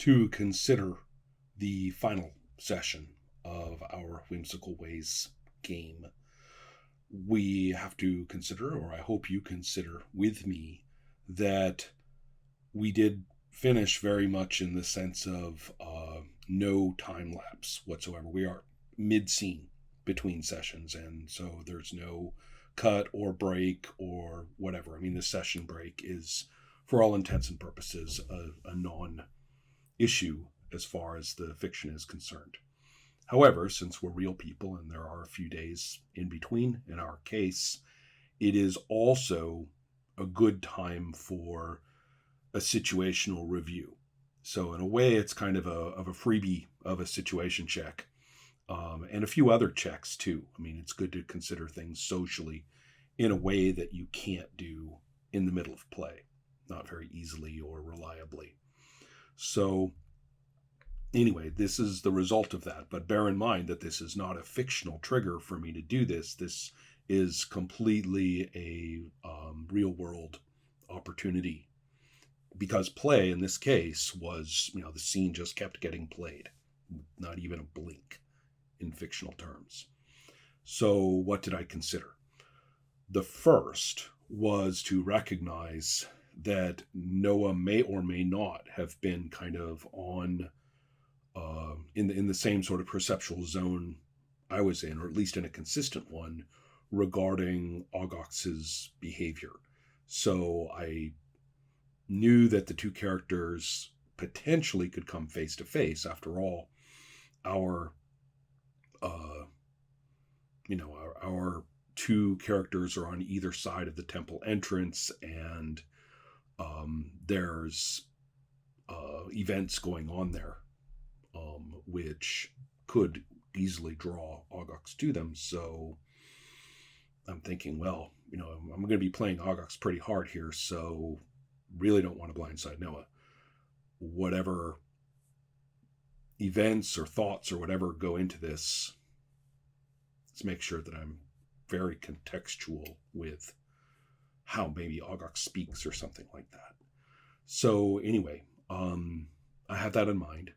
to consider the final session of our Whimsical Ways game, we have to consider, or I hope you consider with me, that we did finish very much in the sense of no time lapse whatsoever. We are mid scene between sessions, and so there's no cut or break or whatever. I mean, the session break is, for all intents and purposes, a non issue as far as the fiction is concerned. However, since we're real people and there are a few days in between, in our case, it is also a good time for a situational review. So in a way, it's kind of a freebie of a situation check, and a few other checks too. I mean, it's good to consider things socially in a way that you can't do in the middle of play, not very easily or reliably. So anyway, this is the result of that. But bear in mind that this is not a fictional trigger for me to do this. This is completely a real world opportunity, because play in this case was, the scene just kept getting played, not even a blink in fictional terms. So what did I consider? The first was to recognize that Noah may or may not have been kind of on in the same sort of perceptual zone I was in, or at least in a consistent one, regarding Ogox's behavior. So I knew that the two characters potentially could come face to face. After all, our our two characters are on either side of the temple entrance, and there's events going on there, which could easily draw Ogox to them. So I'm thinking, well, I'm going to be playing Ogox pretty hard here, so really don't want to blindside Noah. Whatever events or thoughts or whatever go into this, let's make sure that I'm very contextual with how maybe Ogox speaks or something like that. So anyway, I have that in mind.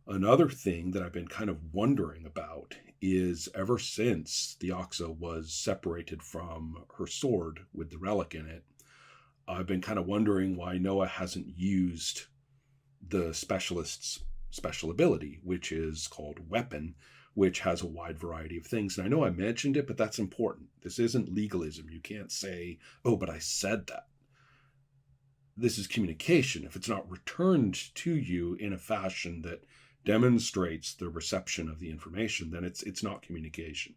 Another thing that I've been kind of wondering about is, ever since Theoxa was separated from her sword with the relic in it, I've been kind of wondering why Noah hasn't used the specialist's special ability, which is called Weapon, which has a wide variety of things. And I know I mentioned it, but that's important. This isn't legalism. You can't say, oh, but I said that. This is communication. If it's not returned to you in a fashion that demonstrates the reception of the information, then it's not communication.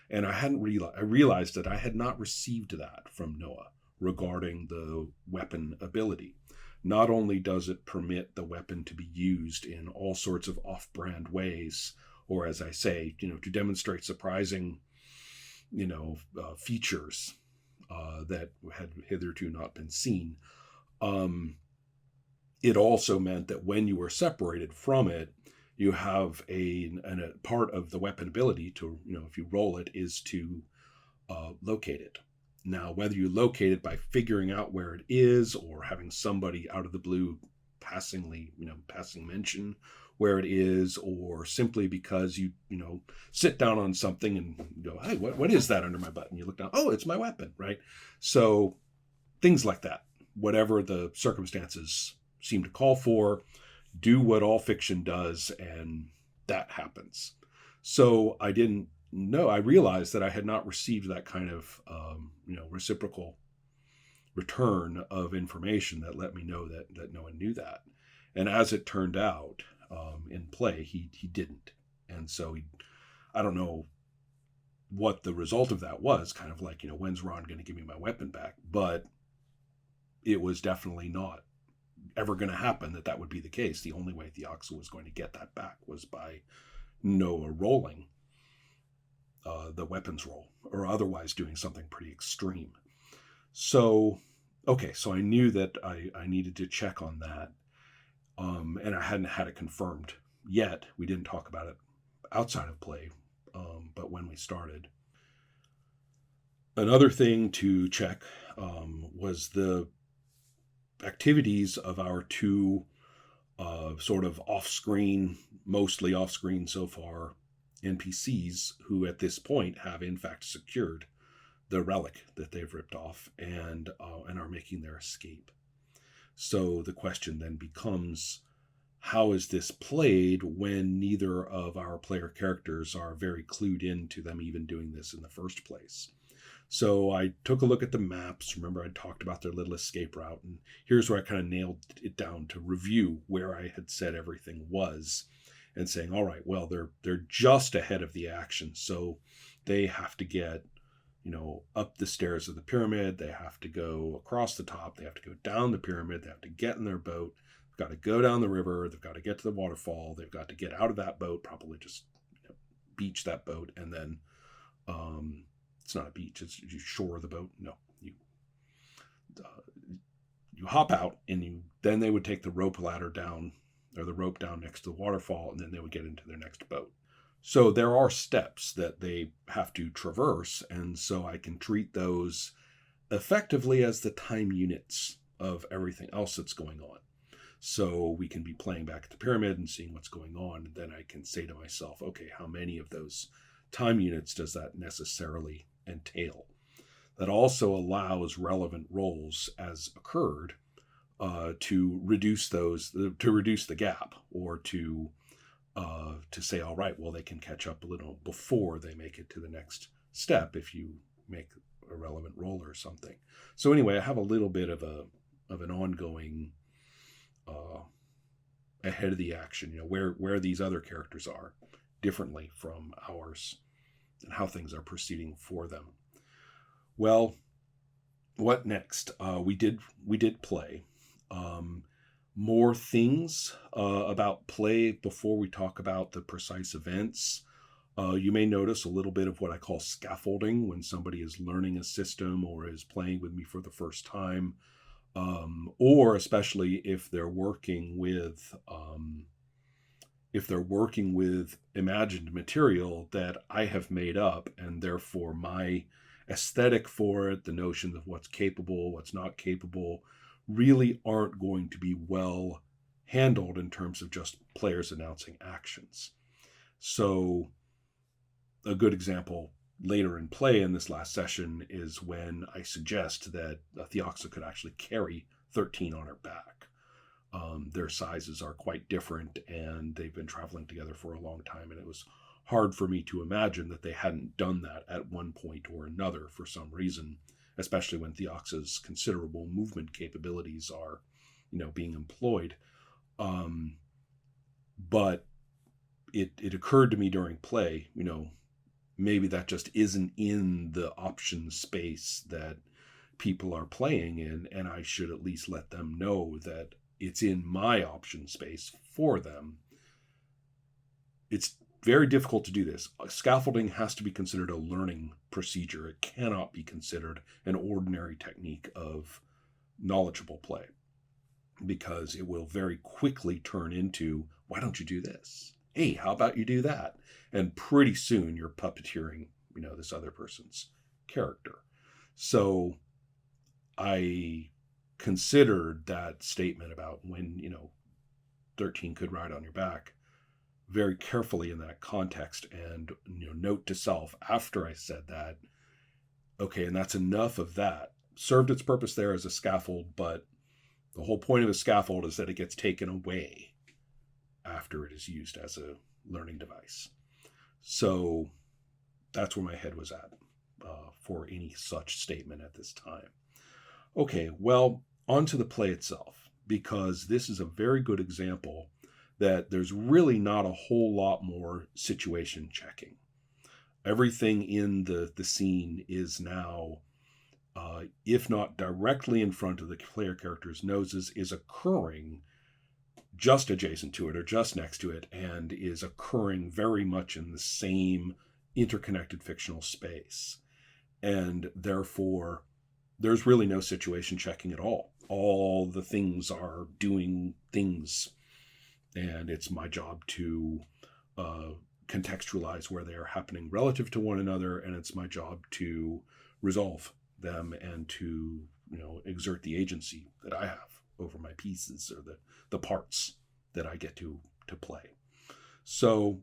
And I realized that I had not received that from Noah regarding the weapon ability. Not only does it permit the weapon to be used in all sorts of off-brand ways, or as I say, to demonstrate surprising, features that had hitherto not been seen. It also meant that when you were separated from it, you have a part of the weapon ability to, if you roll it, is to locate it. Now, whether you locate it by figuring out where it is, or having somebody out of the blue passing mention where it is, or simply because you sit down on something and go, hey, what is that under my butt? And you look down, oh, it's my weapon, right? So things like that, whatever the circumstances seem to call for, do what all fiction does, and that happens. So I didn't know. I realized that I had not received that kind of reciprocal return of information that let me know that no one knew that. And as it turned out, in play, he didn't. And so I don't know what the result of that was. Kind of like, when's Ron going to give me my weapon back? But it was definitely not ever going to happen that would be the case. The only way Theoxa was going to get that back was by Noah rolling the weapons roll, or otherwise doing something pretty extreme. So, okay, so I knew that I needed to check on that, and I hadn't had it confirmed yet. We didn't talk about it outside of play, but when we started. Another thing to check was the activities of our two sort of off-screen, mostly off-screen so far, NPCs who at this point have in fact secured the relic that they've ripped off and are making their escape. So the question then becomes, how is this played when neither of our player characters are very clued into them even doing this in the first place? So I took a look at the maps. Remember, I talked about their little escape route, and here's where I kind of nailed it down to review where I had said everything was, and saying, all right, well, they're just ahead of the action, so they have to get, up the stairs of the pyramid. They have to go across the top. They have to go down the pyramid. They have to get in their boat. They've got to go down the river. They've got to get to the waterfall. They've got to get out of that boat, probably just beach that boat, and then it's not a beach. It's you shore the boat. No, you hop out, and then they would take the rope ladder down, or the rope down next to the waterfall, and then they would get into their next boat. So there are steps that they have to traverse, and so I can treat those effectively as the time units of everything else that's going on. So we can be playing back at the pyramid and seeing what's going on, and then I can say to myself, okay, how many of those time units does that necessarily entail? That also allows relevant rolls as occurred to reduce the gap, or to say, all right, well, they can catch up a little before they make it to the next step if you make a relevant roll or something. So anyway, I have a little bit of an ongoing ahead of the action, where these other characters are differently from ours and how things are proceeding for them. Well, what next? We did play. More things about play before we talk about the precise events. You may notice a little bit of what I call scaffolding when somebody is learning a system or is playing with me for the first time, or especially if they're working with imagined material that I have made up, and therefore my aesthetic for it, the notion of what's capable, what's not capable, really aren't going to be well handled in terms of just players announcing actions. So a good example later in play in this last session is when I suggest that Theoxa could actually carry 13 on her back. Their sizes are quite different, and they've been traveling together for a long time, and it was hard for me to imagine that they hadn't done that at one point or another for some reason, especially when Theoxa's considerable movement capabilities are, being employed. But it occurred to me during play, maybe that just isn't in the option space that people are playing in, and I should at least let them know that it's in my option space for them. It's very difficult to do this. Scaffolding has to be considered a learning procedure. It cannot be considered an ordinary technique of knowledgeable play, because it will very quickly turn into, why don't you do this? Hey, how about you do that? And pretty soon you're puppeteering, this other person's character. So I considered that statement about when, 13 could ride on your back very carefully in that context, and note to self after I said that, okay, and that's enough of that. Served its purpose there as a scaffold, but the whole point of a scaffold is that it gets taken away after it is used as a learning device. So that's where my head was at for any such statement at this time. Okay, well, on to the play itself, because this is a very good example that there's really not a whole lot more situation checking. Everything in the scene is now, if not directly in front of the player characters' noses, is occurring just adjacent to it or just next to it, and is occurring very much in the same interconnected fictional space. And therefore, there's really no situation checking at all. All the things are doing things, and it's my job to contextualize where they are happening relative to one another, and it's my job to resolve them and to exert the agency that I have over my pieces, or the parts that I get to play. So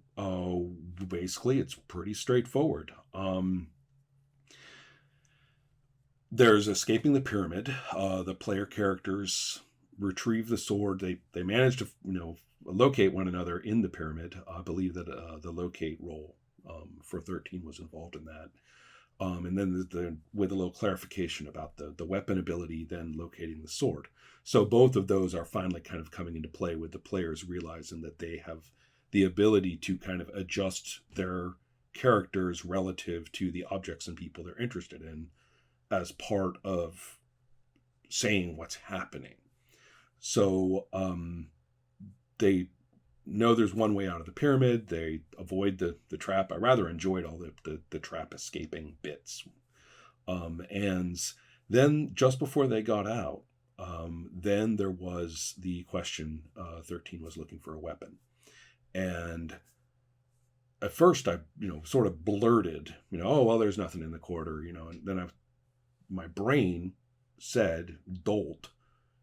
basically, it's pretty straightforward. There's escaping the pyramid. The player characters retrieve the sword. They manage to locate one another in the pyramid. I believe that the locate roll for 13 was involved in that. And then with a little clarification about the weapon ability, then locating the sword. So both of those are finally kind of coming into play with the players realizing that they have the ability to kind of adjust their characters relative to the objects and people they're interested in as part of saying what's happening. So they know there's one way out of the pyramid. They avoid the trap. I rather enjoyed all the trap escaping bits. And then just before they got out, then there was the question, 13 was looking for a weapon. And at first I, sort of blurted, oh, well, there's nothing in the corridor, and then my brain said, dolt,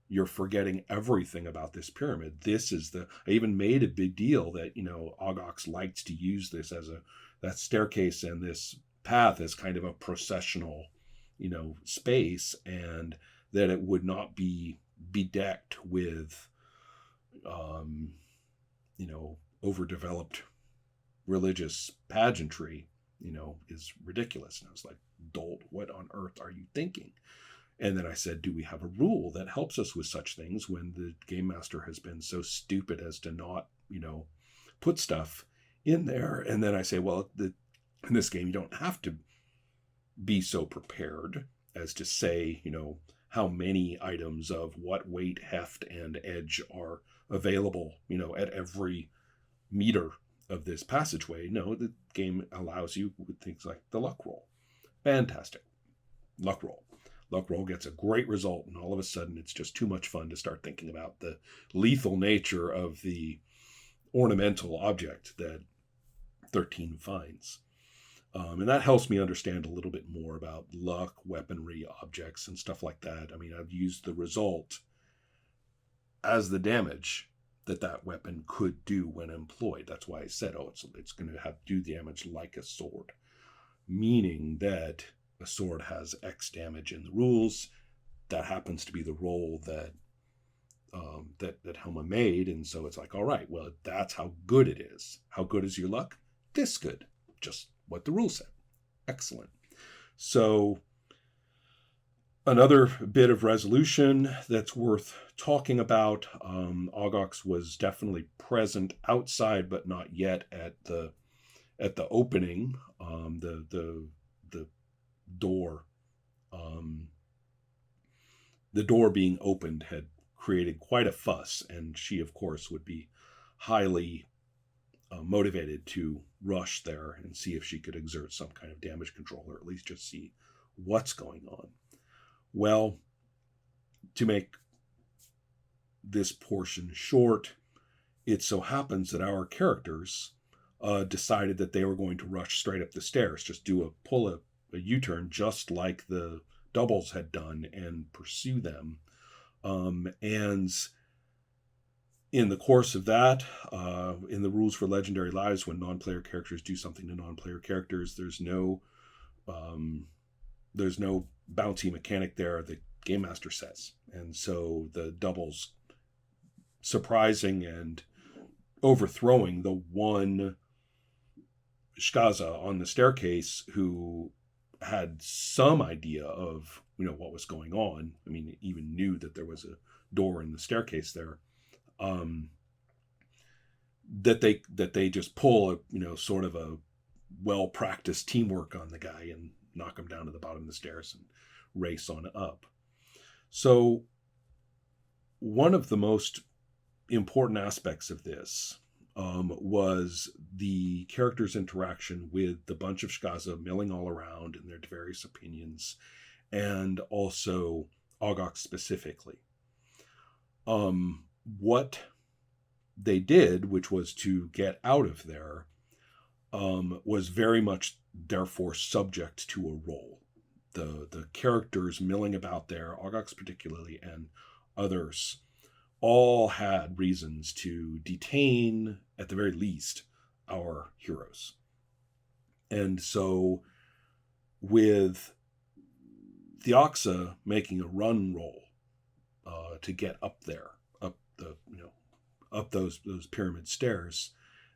you're forgetting everything about this pyramid. I even made a big deal that, Ogox likes to use this that staircase and this path as kind of a processional, space, and that it would not be bedecked with, overdeveloped religious pageantry, is ridiculous. And I was like, dolt, what on earth are you thinking? And then I said, do we have a rule that helps us with such things when the game master has been so stupid as to not, put stuff in there? And then I say, well, in this game, you don't have to be so prepared as to say, how many items of what weight, heft, and edge are available, at every meter of this passageway. No, the game allows you with things like the luck roll. Fantastic. Luck roll. Luck roll gets a great result, and all of a sudden it's just too much fun to start thinking about the lethal nature of the ornamental object that 13 finds. And that helps me understand a little bit more about luck, weaponry, objects, and stuff like that. I mean, I've used the result as the damage that weapon could do when employed. That's why I said, it's going to do damage like a sword, meaning that a sword has X damage in the rules. That happens to be the roll that Helma made, and so it's like, all right, well, that's how good it is. How good is your luck? This good. Just what the rules said. Excellent. So another bit of resolution that's worth talking about. Ogox was definitely present outside, but not yet at the opening. The door, the door being opened had created quite a fuss, and she, of course, would be highly motivated to rush there and see if she could exert some kind of damage control, or at least just see what's going on. Well, to make this portion short, it so happens that our characters decided that they were going to rush straight up the stairs, just pull a U-turn, just like the doubles had done, and pursue them. And in the course of that, in the rules for Legendary Lives, when non-player characters do something to non-player characters, there's no bounty mechanic there. The game master says, and so the doubles surprising and overthrowing the one Shkaza on the staircase who had some idea of what was going on. I mean, even knew that there was a door in the staircase there. That they just pull a sort of a well-practiced teamwork on the guy and knock him down to the bottom of the stairs and race on up. So one of the most important aspects of this was the character's interaction with the bunch of Shkaza milling all around and their various opinions, and also Ogox specifically. What they did, which was to get out of there, was very much therefore subject to a roll. The characters milling about there, Ogox particularly, and others, all had reasons to detain, at the very least, our heroes. And so with Thioxa making a run roll to get up there, up those pyramid stairs,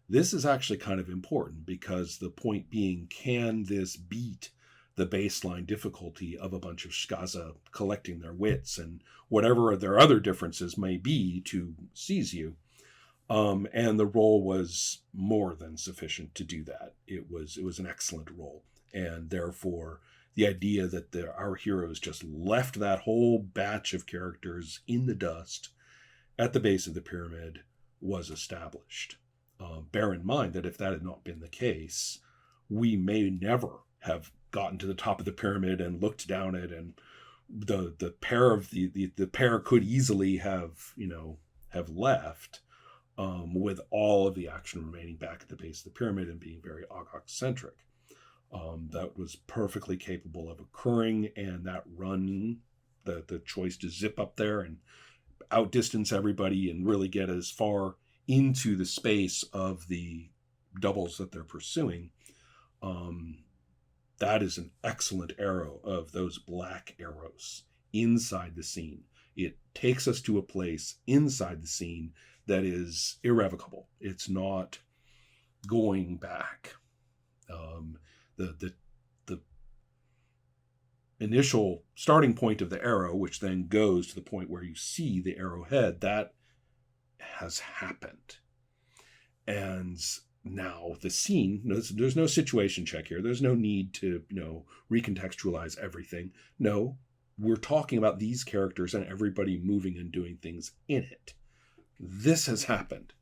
this is actually kind of important, because the point being, can this beat the baseline difficulty of a bunch of Skaza collecting their wits and whatever their other differences may be to seize you? And the roll was more than sufficient to do that. It was an excellent roll, and therefore the idea that our heroes just left that whole batch of characters in the dust at the base of the pyramid was established. Bear in mind that if that had not been the case, we may never have gotten to the top of the pyramid and looked down it, and the pair of the pair could easily have left, with all of the action remaining back at the base of the pyramid and being very Ogok-centric. That was perfectly capable of occurring, and that run, the choice to zip up there and outdistance everybody and really get as far into the space of the doubles that they're pursuing, that is an excellent arrow of those black arrows inside the scene. It takes us to a place inside the scene that is irrevocable. It's not going back. The initial starting point of the arrow, which then goes to the point where you see the arrowhead, that has happened. And now the scene, there's no situation check here. There's no need to, recontextualize everything. No, we're talking about these characters and everybody moving and doing things in it. This has happened.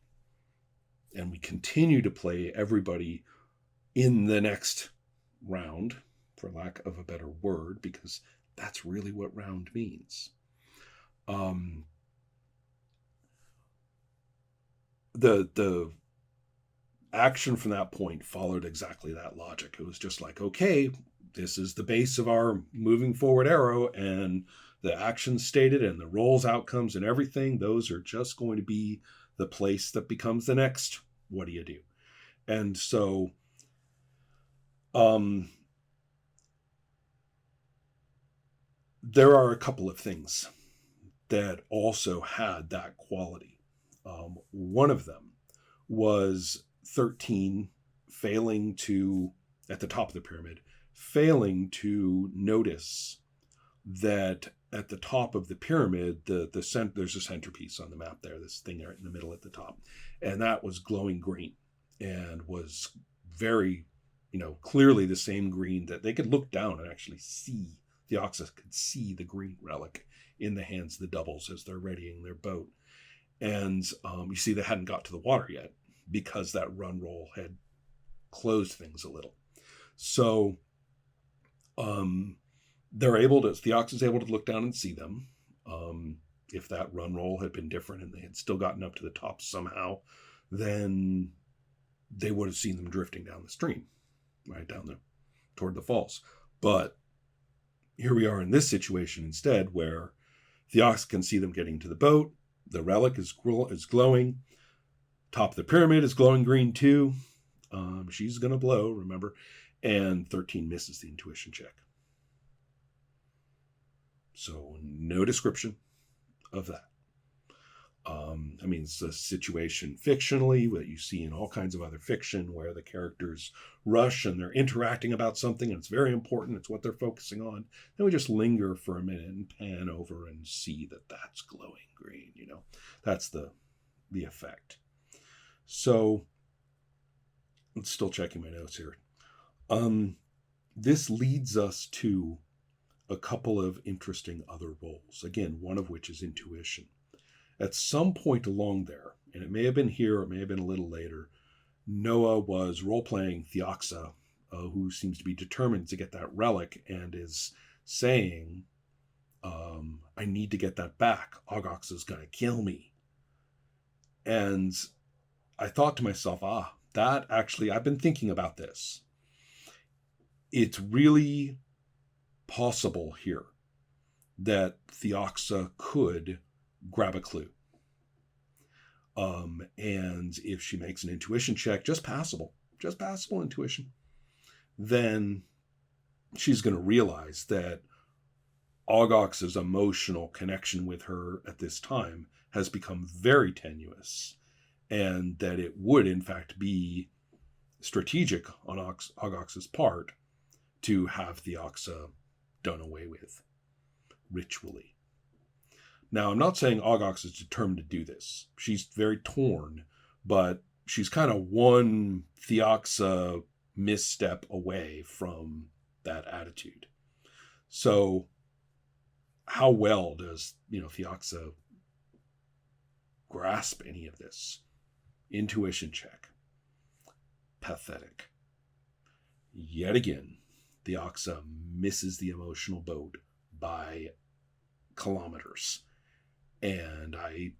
And we continue to play everybody in the next round, for lack of a better word, because that's really what round means. The action from that point followed exactly that logic. It was just like, okay, this is the base of our moving forward arrow, and the actions stated and the rolls, outcomes, and everything, those are just going to be the place that becomes the next what do you do. And so there are a couple of things that also had that quality. One of them was 13 failing to, at the top of the pyramid, failing to notice that at the top of the pyramid, there's a centerpiece on the map there, this thing right in the middle at the top, and that was glowing green and was very, clearly the same green that they could look down and actually see. Thioxa could see the green relic in the hands of the doubles as they're readying their boat. And you see they hadn't got to the water yet because that run roll had closed things a little. So Thioxa's able to look down and see them. If that run roll had been different and they had still gotten up to the top somehow, then they would have seen them drifting down the stream, right down toward the falls. But here we are in this situation instead, where Thioxa can see them getting to the boat. The relic is glowing. Top of the pyramid is glowing green too. She's going to blow, remember. And 13 misses the intuition check. So no description of that. It's a situation fictionally that you see in all kinds of other fiction where the characters rush and they're interacting about something and it's very important. It's what they're focusing on. Then we just linger for a minute and pan over and see that that's glowing green. That's the effect. So I'm still checking my notes here. This leads us to a couple of interesting other roles. Again, one of which is intuition. At some point along there, and it may have been here, it may have been a little later, Noah was role-playing Thioxa, who seems to be determined to get that relic and is saying, I need to get that back. Ogox is going to kill me. And I thought to myself, that actually, I've been thinking about this. It's really possible here that Thioxa could grab a clue And if she makes an intuition check, just passable intuition, then she's going to realize that Ogox's emotional connection with her at this time has become very tenuous, and that it would, in fact, be strategic on Ogox's part to have Thioxa done away with ritually. Now, I'm not saying Ogox is determined to do this. She's very torn, but she's kind of one Thioxa misstep away from that attitude. So how well does, Thioxa grasp any of this? Intuition check. Pathetic. Yet again, Thioxa misses the emotional boat by kilometers. And I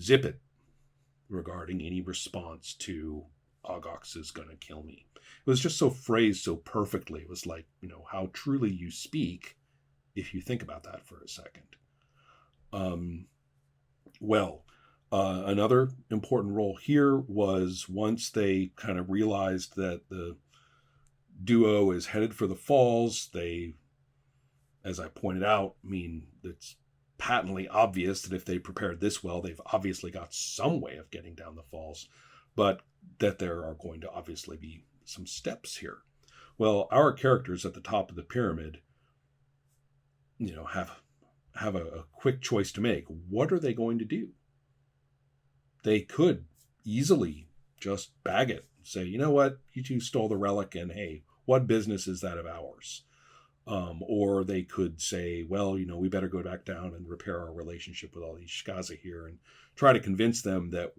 zip it regarding any response to Ogox is going to kill me. It was just so phrased so perfectly. It was like, how truly you speak, if you think about that for a second. Another important role here was once they kind of realized that the duo is headed for the falls, they, as I pointed out, it's patently obvious that if they prepared this well, they've obviously got some way of getting down the falls, but that there are going to obviously be some steps here. Well, our characters at the top of the pyramid, have a quick choice to make. What are they going to do? They could easily just bag it, say, you know what, you two stole the relic, and hey, what business is that of ours? Or they could say, well, we better go back down and repair our relationship with all these Shkaza here and try to convince them that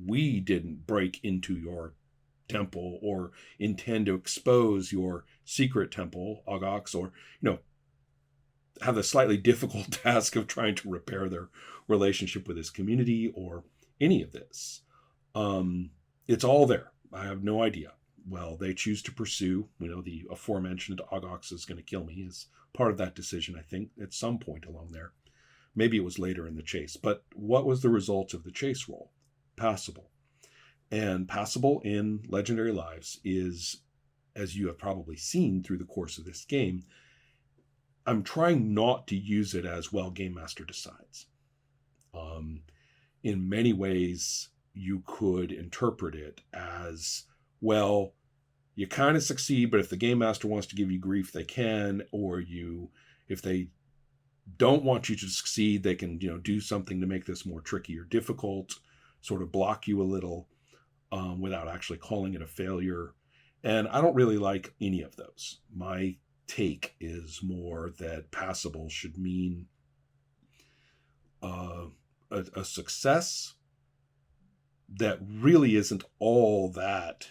we didn't break into your temple or intend to expose your secret temple, Ogox, or, have the slightly difficult task of trying to repair their relationship with this community or any of this. It's all there. I have no idea. Well, they choose to pursue, the aforementioned Ogox is going to kill me is part of that decision, I think, at some point along there. Maybe it was later in the chase. But what was the result of the chase roll? Passable. And passable in Legendary Lives is, as you have probably seen through the course of this game, I'm trying not to use it as, well, Game Master decides. In many ways, you could interpret it as, well, you kind of succeed, but if the Game Master wants to give you grief, they can, or if they don't want you to succeed, they can, do something to make this more tricky or difficult, sort of block you a little, without actually calling it a failure. And I don't really like any of those. My take is more that passable should mean a success that really isn't all that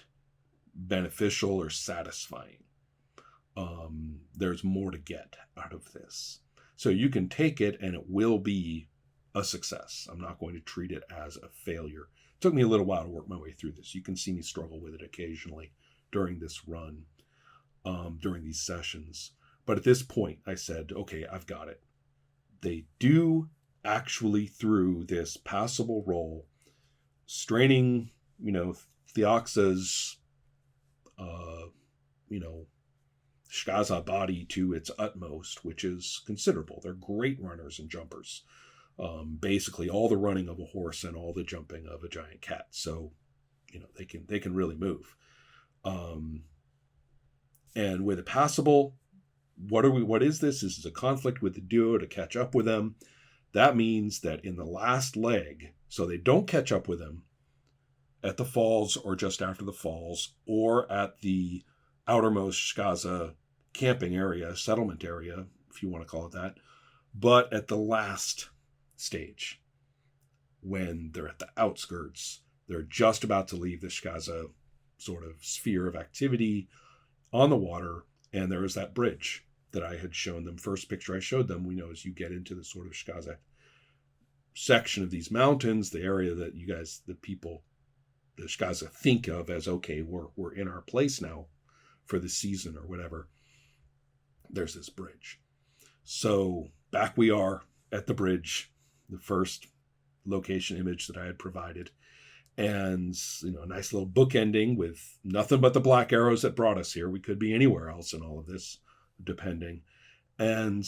beneficial or satisfying. There's more to get out of this. So you can take it and it will be a success. I'm not going to treat it as a failure. It took me a little while to work my way through this. You can see me struggle with it occasionally during this run, during these sessions. But at this point, I said, okay, I've got it. They do actually, through this passable roll, straining, Thioxa's, Shkaza body to its utmost, which is considerable. They're great runners and jumpers. Basically all the running of a horse and all the jumping of a giant cat. So, they can really move. And with a passable, what is this? This is a conflict with the duo to catch up with them. That means that in the last leg, so they don't catch up with them at the falls or just after the falls or at the outermost Shkaza camping area, settlement area, if you want to call it that, but at the last stage, when they're at the outskirts, they're just about to leave the Shkaza sort of sphere of activity on the water, and there is that bridge that I had shown them. First picture I showed them, as you get into the sort of Shkaza section of these mountains, the area that the Shkaza think of as, okay, we're in our place now for the season or whatever. There's this bridge. So back we are at the bridge, the first location image that I had provided. And, a nice little book ending with nothing but the black arrows that brought us here. We could be anywhere else in all of this, depending. And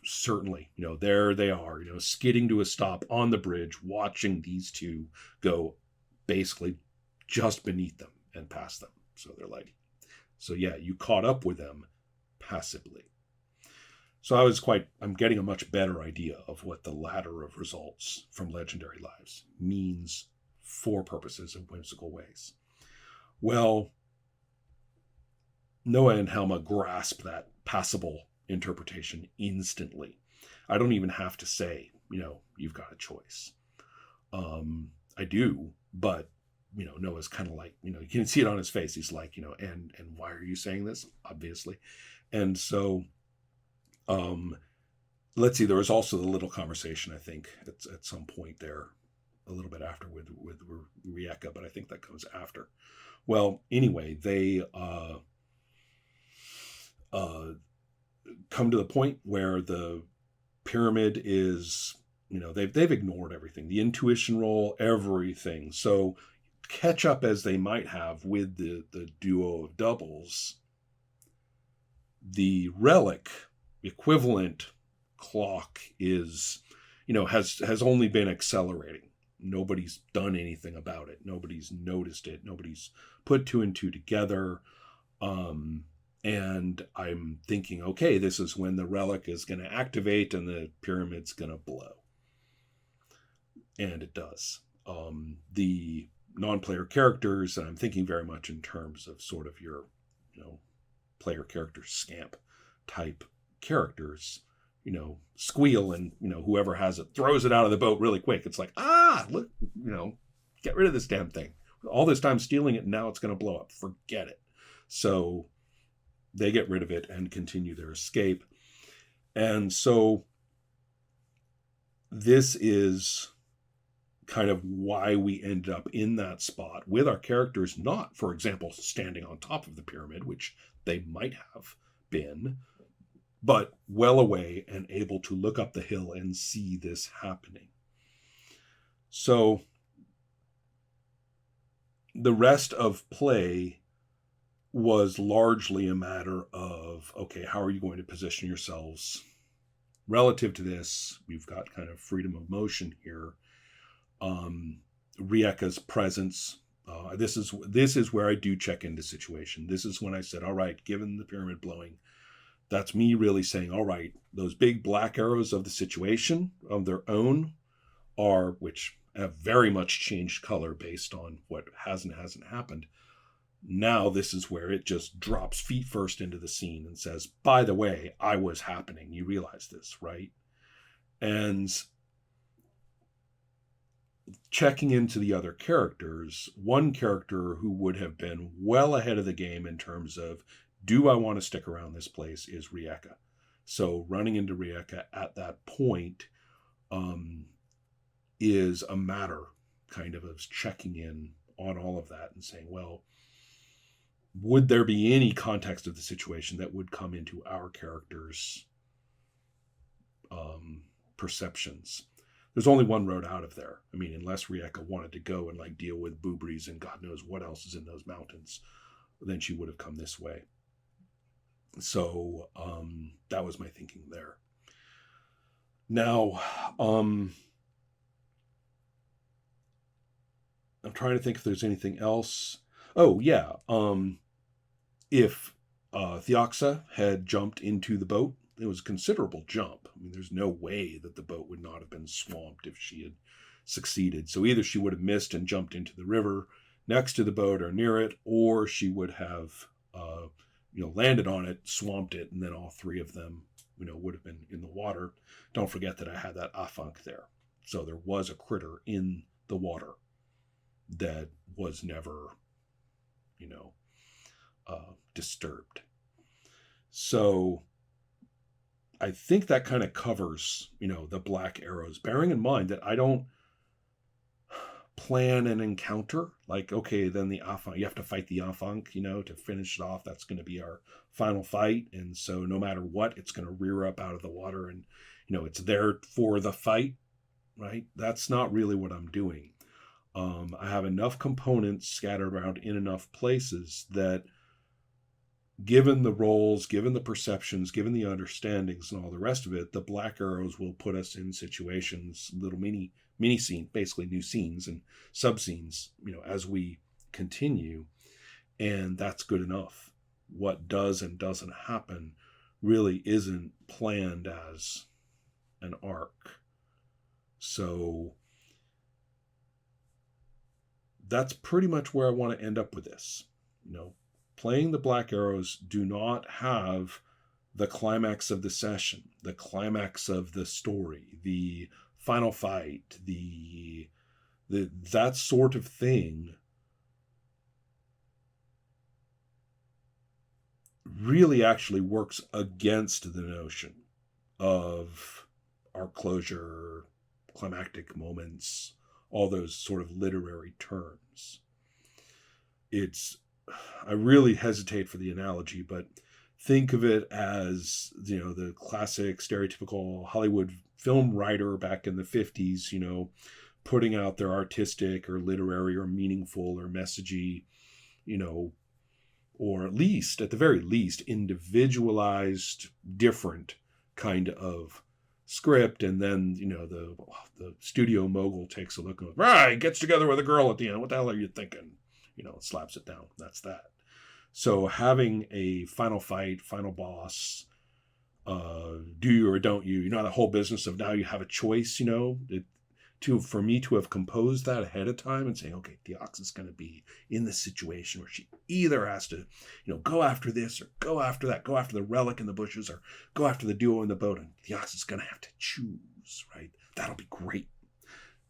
certainly, there they are, skidding to a stop on the bridge, watching these two go basically just beneath them and past them. So they're like, so yeah, you caught up with them passively. So I'm getting a much better idea of what the ladder of results from Legendary Lives means for purposes of Whimsical Ways. Well, Noah and Helma grasp that passable interpretation instantly. I don't even have to say, you've got a choice. I do, but Noah's kind of like, you can see it on his face. He's like, and why are you saying this? Obviously. And so, let's see, there was also the little conversation, I think, at some point there, a little bit after with Rieka, but I think that comes after. Well, anyway, they come to the point where the pyramid is, they've ignored everything, the intuition roll, everything. So catch up as they might have with the duo of doubles, the relic equivalent clock is, has only been accelerating. Nobody's done anything about it. Nobody's noticed it. Nobody's put two and two together. And I'm thinking, okay, this is when the relic is going to activate and the pyramid's going to blow. And it does. The non-player characters, and I'm thinking very much in terms of sort of your, player character scamp type characters, squeal, and, whoever has it throws it out of the boat really quick. It's like, look, get rid of this damn thing. All this time stealing it, and now it's going to blow up. Forget it. So they get rid of it and continue their escape. And so this is kind of why we ended up in that spot with our characters not, for example, standing on top of the pyramid, which they might have been, but well away and able to look up the hill and see this happening. So the rest of play was largely a matter of, okay, how are you going to position yourselves relative to this? We've got kind of freedom of motion here. Rieka's presence. This is where I do check into situation. This is when I said, all right, given the pyramid blowing, that's me really saying, all right, those big black arrows of the situation of their own are, which have very much changed color based on what has and hasn't happened. Now this is where it just drops feet first into the scene and says, by the way, I was happening. You realize this, right? And checking into the other characters, one character who would have been well ahead of the game in terms of, do I want to stick around this place, is Rieka. So running into Rieka at that point is a matter kind of checking in on all of that and saying, well, would there be any context of the situation that would come into our characters' perceptions? There's only one road out of there. I mean, unless Rieka wanted to go and deal with Boobries and God knows what else is in those mountains, then she would have come this way. So that was my thinking there. Now, I'm trying to think if there's anything else. Oh, yeah. If Thiaxa had jumped into the boat, it was a considerable jump. I mean, there's no way that the boat would not have been swamped if she had succeeded. So either she would have missed and jumped into the river next to the boat or near it, or she would have, landed on it, swamped it, and then all three of them, would have been in the water. Don't forget that I had that Afank there. So there was a critter in the water that was never, disturbed. So I think that kind of covers, the black arrows, bearing in mind that I don't plan an encounter like, okay, then the Afank, you have to fight the Afank, to finish it off. That's going to be our final fight. And so no matter what, it's going to rear up out of the water and, it's there for the fight. right? That's not really what I'm doing. I have enough components scattered around in enough places that, given the roles, given the perceptions, given the understandings and all the rest of it, the black arrows will put us in situations, little mini scene, basically new scenes and sub scenes, as we continue. And that's good enough. What does and doesn't happen really isn't planned as an arc. So that's pretty much where I want to end up with this. Playing the Black Arrows do not have the climax of the session, the climax of the story, the final fight, the that sort of thing really actually works against the notion of arc closure, climactic moments, all those sort of literary terms. I really hesitate for the analogy, but think of it as, the classic stereotypical Hollywood film writer back in the 50s, putting out their artistic or literary or meaningful or messagey, or at the very least, individualized, different kind of script. And then, the studio mogul takes a look and goes, right, gets together with a girl at the end. What the hell are you thinking? Slaps it down. That's that. So having a final fight, final boss, do you or don't you, the whole business of now you have a choice, for me to have composed that ahead of time and saying, okay, Theox is going to be in this situation where she either has to, go after this or go after that, go after the relic in the bushes or go after the duo in the boat. And Theox is going to have to choose, right? That'll be great.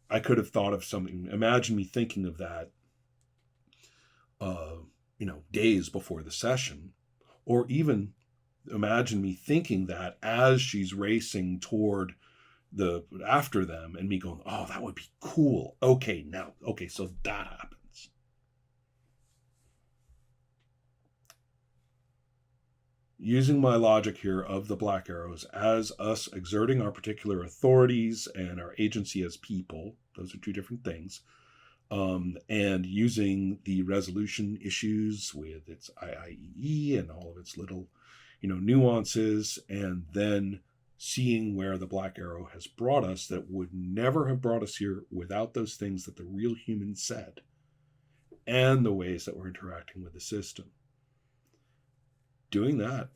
I could have thought of something. Imagine me thinking of that, days before the session, or even imagine me thinking that as she's racing toward after them and me going, oh, that would be cool. Okay, so that happens. Using my logic here of the Black Arrows as us exerting our particular authorities and our agency as people, those are two different things. And using the resolution issues with its IIEE and all of its little, nuances, and then seeing where the Black Arrow has brought us that would never have brought us here without those things that the real humans said, and the ways that we're interacting with the system. Doing that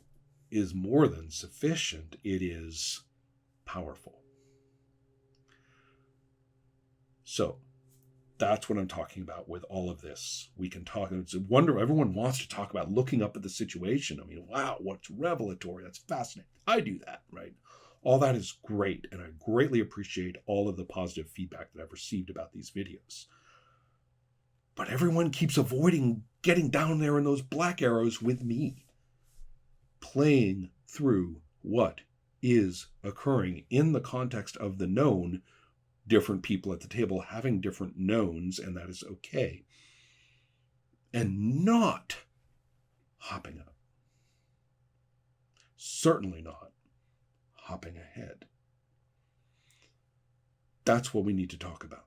is more than sufficient. It is powerful. So, that's what I'm talking about with all of this. We can talk. It's a wonder. Everyone wants to talk about looking up at the situation. I mean, wow, what's revelatory? That's fascinating. I do that, right? All that is great. And I greatly appreciate all of the positive feedback that I've received about these videos. But everyone keeps avoiding getting down there in those Black Arrows with me. Playing through what is occurring in the context of the known, different people at the table having different knowns, and that is okay. And not hopping up. Certainly not hopping ahead. That's what we need to talk about.